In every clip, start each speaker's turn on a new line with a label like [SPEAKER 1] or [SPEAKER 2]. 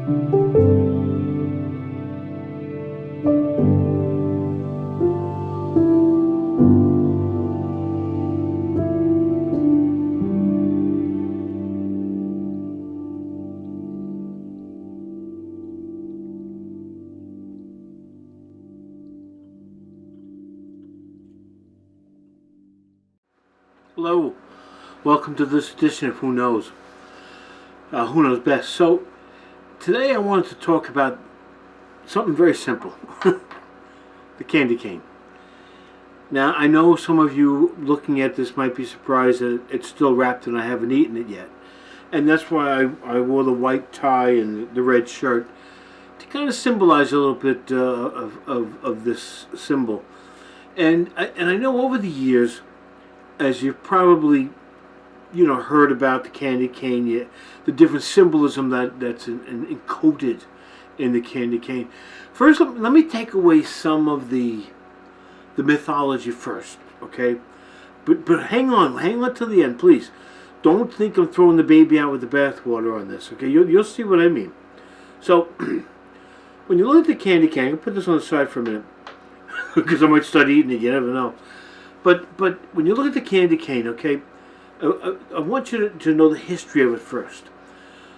[SPEAKER 1] Hello, welcome to this edition of Who Knows Best. So today I wanted to talk about something very simple, the candy cane. Now I know some of you looking at this might be surprised that it's still wrapped and I haven't eaten it yet, and that's why I wore the white tie and the red shirt to kind of symbolize a little bit of this symbol. And I know over the years, as you've probably heard about the candy cane, the different symbolism that's encoded in the candy cane. First, let me take away some of the mythology first, okay? But hang on till the end, please. Don't think I'm throwing the baby out with the bathwater on this, okay? You'll see what I mean. So, when you look at the candy cane, I'll put this on the side for a minute because I might start eating it. You never know. But when you look at the candy cane, okay, I want you to know the history of it first.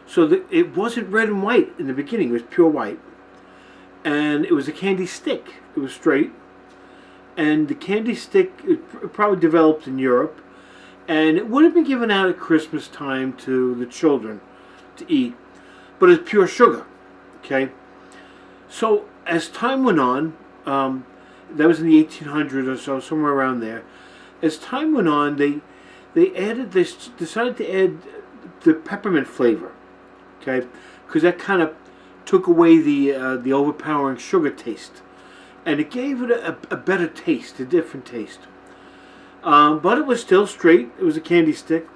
[SPEAKER 1] So it wasn't red and white in the beginning. It was pure white. And it was a candy stick. It was straight. And the candy stick, it probably developed in Europe. And it would have been given out at Christmas time to the children to eat. But it's pure sugar, okay? So as time went on, that was in the 1800s or so, somewhere around there. As time went on, they decided to add the peppermint flavor, okay, because that kind of took away the overpowering sugar taste, and it gave it a better taste, a different taste. But it was still straight. It was a candy stick,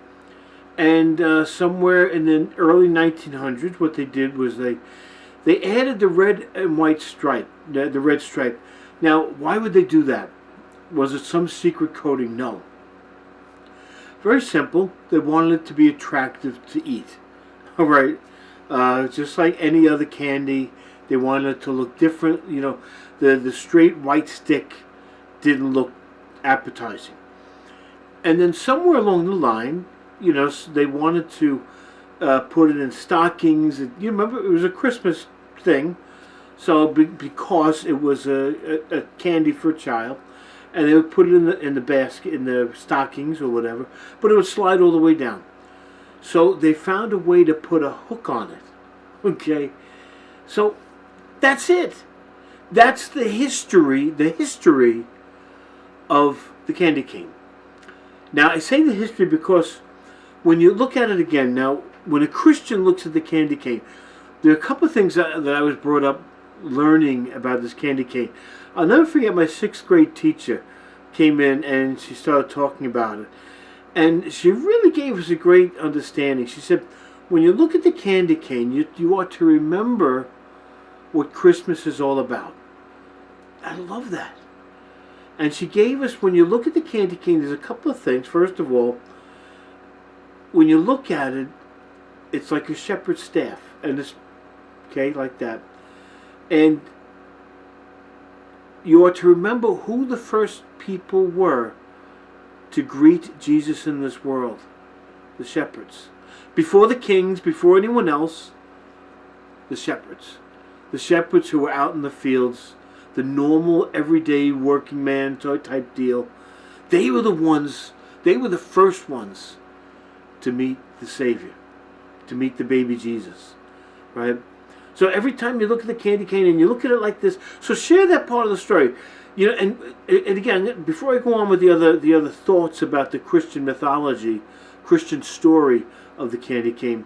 [SPEAKER 1] and somewhere in the early 1900s, what they did was they added the red and white stripe, the red stripe. Now, why would they do that? Was it some secret coding? No. Very simple. They wanted it to be attractive to eat. All right. Just like any other candy, they wanted it to look different. The straight white stick didn't look appetizing. And then somewhere along the line, they wanted to put it in stockings. You remember, it was a Christmas thing. So because it was a candy for a child, and they would put it in the basket, in the stockings or whatever, but it would slide all the way down. So they found a way to put a hook on it. Okay, so that's it. That's the history of the candy cane. Now I say the history because when you look at it again, now when a Christian looks at the candy cane, there are a couple of things that I was brought up learning about this candy cane. I'll never forget, my 6th grade teacher came in and she started talking about it, and she really gave us a great understanding. She said, when you look at the candy cane, you ought to remember what Christmas is all about. I love that. And she gave us, when you look at the candy cane, there's a couple of things. First of all, when you look at it, it's like a shepherd's staff, and it's like that. And you are to remember who the first people were to greet Jesus in this world. The shepherds. Before the kings, before anyone else, the shepherds. The shepherds who were out in the fields, the normal, everyday working man type deal. They were the first ones to meet the Savior, to meet the baby Jesus, right? So every time you look at the candy cane and you look at it like this, so share that part of the story, And again, before I go on with the other thoughts about the Christian mythology, Christian story of the candy cane,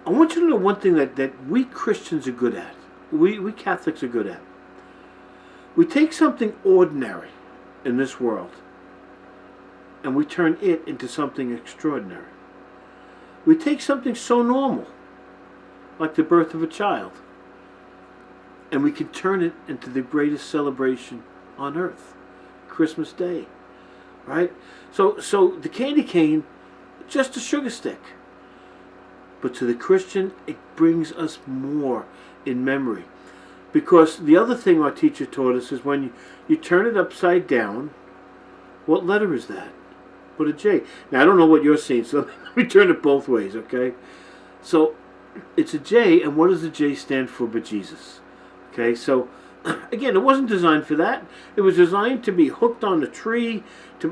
[SPEAKER 1] I want you to know one thing that we Christians are good at. We Catholics are good at. We take something ordinary in this world and we turn it into something extraordinary. We take something so normal, like the birth of a child, and we can turn it into the greatest celebration on earth, Christmas Day, right? So the candy cane, just a sugar stick. But to the Christian, it brings us more in memory. Because the other thing our teacher taught us is when you turn it upside down, what letter is that? Put a J. Now, I don't know what you're seeing, so let me turn it both ways, okay? So, it's a J, and what does the J stand for but Jesus? Okay, so, again, it wasn't designed for that. It was designed to be hooked on a tree,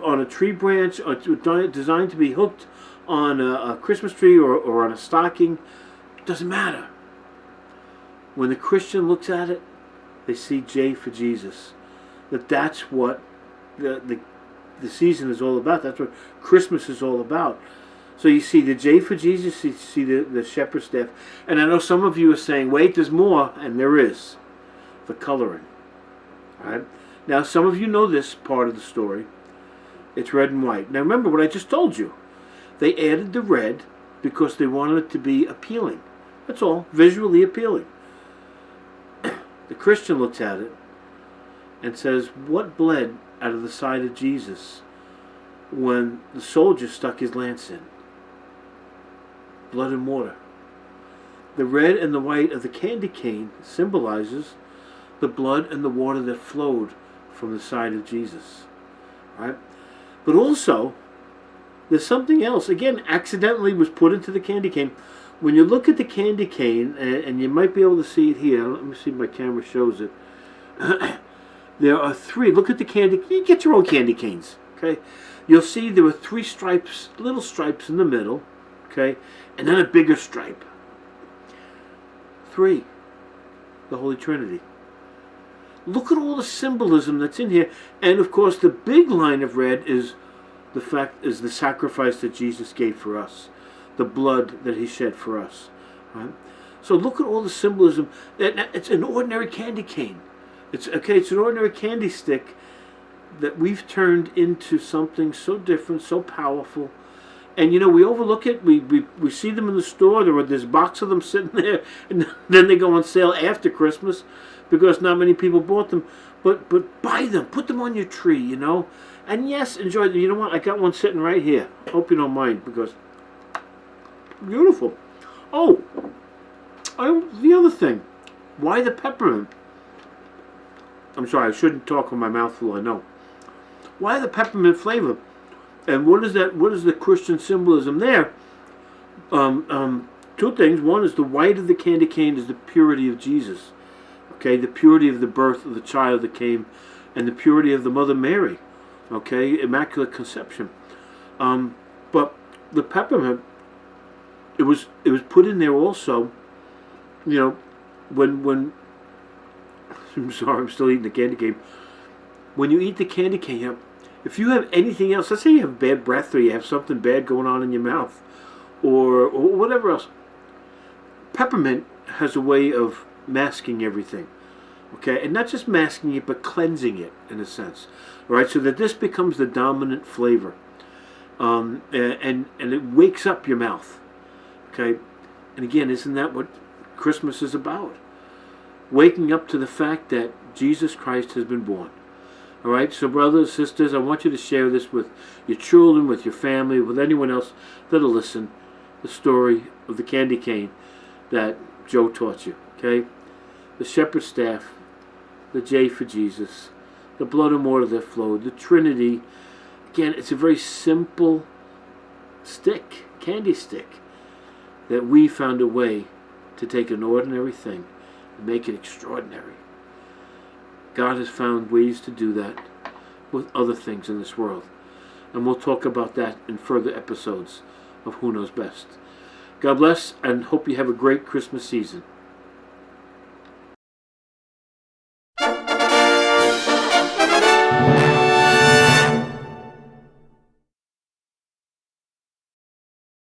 [SPEAKER 1] on a tree branch, or designed to be hooked on a Christmas tree or on a stocking. It doesn't matter. When the Christian looks at it, they see J for Jesus. That's what the season is all about. That's what Christmas is all about. So you see the J for Jesus, you see the shepherd's staff. And I know some of you are saying, wait, there's more, and there is. The coloring. All right? Now, some of you know this part of the story. It's red and white. Now, remember what I just told you. They added the red because they wanted it to be appealing. That's all. Visually appealing. The Christian looks at it and says, what bled out of the side of Jesus when the soldier stuck his lance in? Blood and water. The red and the white of the candy cane symbolizes the blood and the water that flowed from the side of Jesus. Right? But also, there's something else. Again, accidentally was put into the candy cane. When you look at the candy cane, and you might be able to see it here. Let me see if my camera shows it. There are three. Look at the candy. You get your own candy canes. Okay. You'll see there are three stripes, little stripes in the middle. Okay. And then a bigger stripe. Three. The Holy Trinity. Look at all the symbolism that's in here. And of course, the big line of red is the sacrifice that Jesus gave for us. The blood that he shed for us. Right? So look at all the symbolism. It's an ordinary candy cane. It's an ordinary candy stick that we've turned into something so different, so powerful. And you know, we overlook it. We see them in the store. There's a box of them sitting there, and then they go on sale after Christmas because not many people bought them. But buy them, put them on your tree, you know. And yes, enjoy them. You know what? I got one sitting right here. Hope you don't mind because beautiful. Oh, the other thing. Why the peppermint? I'm sorry, I shouldn't talk with my mouth full, I know. Why the peppermint flavor? And what is that? What is the Christian symbolism there? Two things. One is the white of the candy cane is the purity of Jesus. Okay, the purity of the birth of the child that came, and the purity of the Mother Mary. Okay, Immaculate Conception. But the peppermint, it was put in there also. You know, when I'm sorry, I'm still eating the candy cane. When you eat the candy cane, if you have anything else, let's say you have bad breath or you have something bad going on in your mouth, or whatever else, peppermint has a way of masking everything. Okay, and not just masking it, but cleansing it in a sense. All right, so that this becomes the dominant flavor, and it wakes up your mouth. Okay, and again, isn't that what Christmas is about? Waking up to the fact that Jesus Christ has been born. All right, so brothers, sisters, I want you to share this with your children, with your family, with anyone else that'll listen. The story of the candy cane that Joe taught you. Okay, the shepherd's staff, the J for Jesus, the blood and water that flowed, the Trinity. Again, it's a very simple stick, candy stick, that we found a way to take an ordinary thing and make it extraordinary. God has found ways to do that with other things in this world. And we'll talk about that in further episodes of Who Knows Best. God bless, and hope you have a great Christmas season.